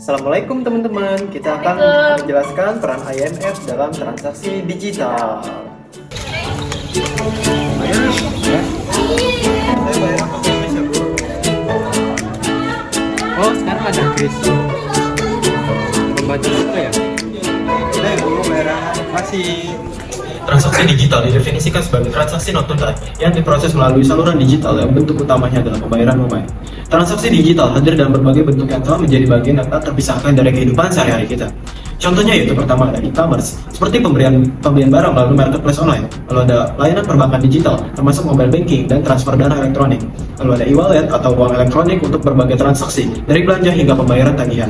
Assalamualaikum teman-teman, kita akan menjelaskan peran IMF dalam transaksi digital. Oh, sekarang ada Chris. Membaca apa ya? Transaksi digital didefinisikan sebagai transaksi non-tunai yang diproses melalui saluran digital yang bentuk utamanya adalah pembayaran mobile. Transaksi digital hadir dalam berbagai bentuk yang telah menjadi bagian yang tak terpisahkan dari kehidupan sehari-hari kita. Contohnya yaitu pertama ada e-commerce, seperti pembelian barang melalui marketplace online. Lalu ada layanan perbankan digital, termasuk mobile banking dan transfer dana elektronik. Lalu ada e-wallet atau uang elektronik untuk berbagai transaksi, dari belanja hingga pembayaran tagihan.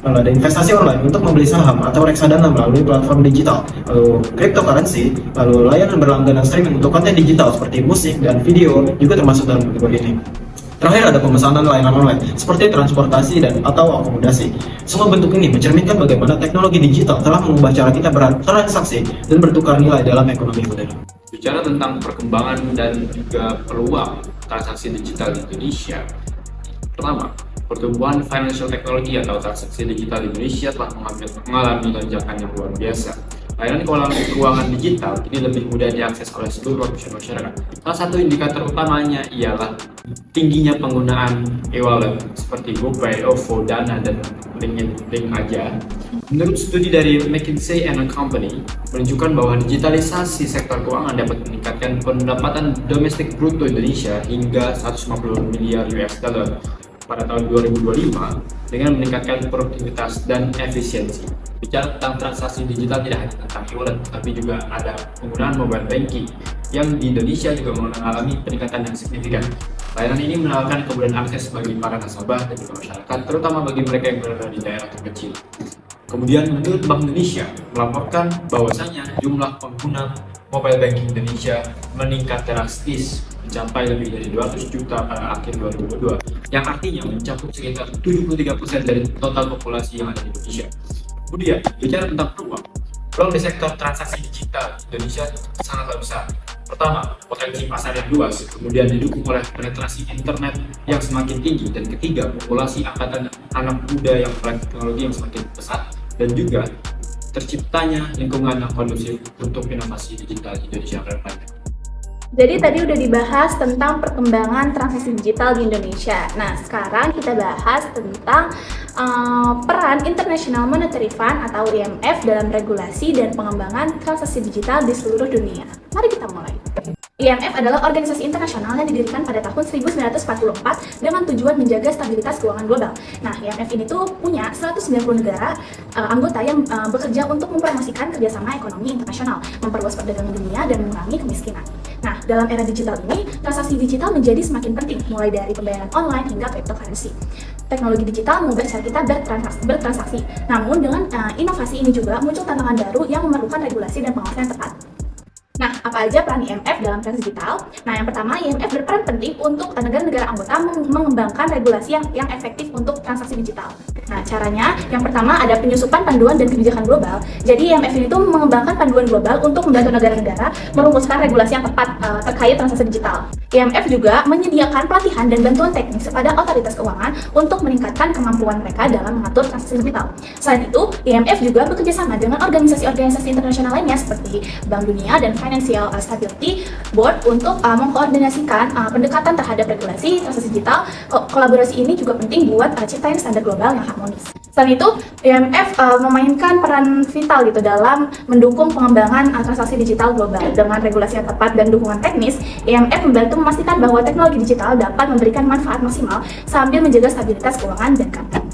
Lalu ada investasi online untuk membeli saham atau reksadana melalui platform digital. Lalu cryptocurrency, lalu layanan berlangganan streaming untuk konten digital seperti musik dan video juga termasuk dalam kategori ini. Terakhir ada pemesanan layanan online seperti transportasi dan atau akomodasi. Semua bentuk ini mencerminkan bagaimana teknologi digital telah mengubah cara kita bertransaksi dan bertukar nilai dalam ekonomi modern. Bicara tentang perkembangan dan juga peluang transaksi digital di Indonesia. Pertama, pertumbuhan financial technology atau transaksi digital di Indonesia telah mengalami lonjakan yang luar biasa. Layanan keuangan digital ini lebih mudah diakses oleh seluruh lapisan masyarakat. Salah satu indikator utamanya ialah tingginya penggunaan e-wallet seperti GoPay, OVO, Dana, dan Link aja. Menurut studi dari McKinsey & Company menunjukkan bahwa digitalisasi sektor keuangan dapat meningkatkan pendapatan domestik bruto Indonesia hingga 150 miliar US dollar pada tahun 2025 dengan meningkatkan produktivitas dan efisiensi. Bicara tentang transaksi digital tidak hanya tentang e-wallet, tapi juga ada penggunaan mobile banking yang di Indonesia juga mengalami peningkatan yang signifikan. Layanan ini menawarkan kemudahan akses bagi para nasabah dan juga masyarakat, terutama bagi mereka yang berada di daerah terkecil. Kemudian menurut Bank Indonesia melaporkan bahwasanya jumlah pengguna mobile banking Indonesia meningkat drastis mencapai lebih dari 200 juta pada akhir 2022, yang artinya mencakup sekitar 73% dari total populasi yang ada di Indonesia. Kemudian, bicara tentang peluang di sektor transaksi digital Indonesia sangatlah besar. Pertama, potensi pasar yang luas, kemudian didukung oleh penetrasi internet yang semakin tinggi, dan ketiga, populasi angkatan anak muda yang melek teknologi yang semakin pesat, dan juga terciptanya lingkungan yang kondusif untuk inovasi digital Indonesia ke depannya. Jadi tadi udah dibahas tentang perkembangan transaksi digital di Indonesia. Nah, sekarang kita bahas tentang peran International Monetary Fund atau IMF dalam regulasi dan pengembangan transaksi digital di seluruh dunia. Mari kita mulai. IMF adalah organisasi internasional yang didirikan pada tahun 1944 dengan tujuan menjaga stabilitas keuangan global. Nah, IMF ini tuh punya 190 negara anggota yang bekerja untuk mempromosikan kerjasama ekonomi internasional, memperluas perdagangan dunia, dan mengurangi kemiskinan. Nah, dalam era digital ini, transaksi digital menjadi semakin penting, mulai dari pembayaran online hingga cryptocurrency. Teknologi digital mengubah cara kita bertransaksi. Namun, dengan inovasi ini juga muncul tantangan baru yang memerlukan regulasi dan pengawasan yang tepat. Nah, apa aja peran IMF dalam transaksi digital? Nah, yang pertama, IMF berperan penting untuk negara-negara anggota mengembangkan regulasi yang efektif untuk transaksi digital. Nah, caranya, yang pertama ada penyusupan panduan dan kebijakan global. Jadi, IMF ini tuh mengembangkan panduan global untuk membantu negara-negara merumuskan regulasi yang tepat terkait transaksi digital. IMF juga menyediakan pelatihan dan bantuan teknis kepada otoritas keuangan untuk meningkatkan kemampuan mereka dalam mengatur transaksi digital. Selain itu, IMF juga bekerjasama dengan organisasi-organisasi internasional lainnya seperti Bank Dunia dan Financial Stability Board untuk mengkoordinasikan pendekatan terhadap regulasi transaksi digital. Kolaborasi ini juga penting buat ciptain standar global yang harmonis. Selain itu, IMF memainkan peran vital gitu dalam mendukung pengembangan transaksi digital global. Dengan regulasi yang tepat dan dukungan teknis, IMF membantu memastikan bahwa teknologi digital dapat memberikan manfaat maksimal sambil menjaga stabilitas keuangan dan keamanan.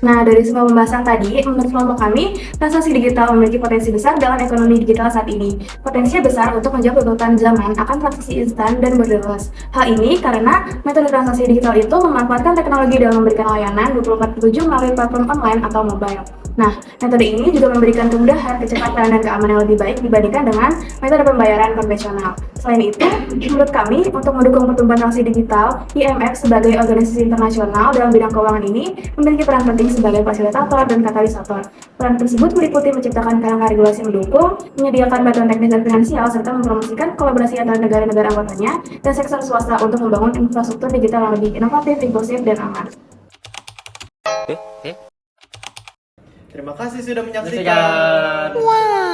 Nah, dari semua pembahasan tadi, menurut kelompok kami, transaksi digital memiliki potensi besar dalam ekonomi digital saat ini. Potensinya besar untuk menjawab kebutuhan zaman akan transaksi instan dan borderless. Hal ini karena metode transaksi digital itu memanfaatkan teknologi dalam memberikan layanan 24/7 melalui platform online atau mobile. Nah, metode ini juga memberikan kemudahan, kecepatan, dan keamanan yang lebih baik dibandingkan dengan metode pembayaran konvensional. Selain itu, menurut kami, untuk mendukung pertumbuhan transaksi digital, IMF sebagai organisasi internasional dalam bidang keuangan ini memiliki peran penting sebagai fasilitator dan katalisator. Peran tersebut meliputi menciptakan kerangka regulasi mendukung, menyediakan bantuan teknis dan finansial, serta mempromosikan kolaborasi antara negara-negara anggotanya dan sektor swasta untuk membangun infrastruktur digital yang lebih inovatif, inklusif, dan aman. Terima kasih sudah menyaksikan. Wow.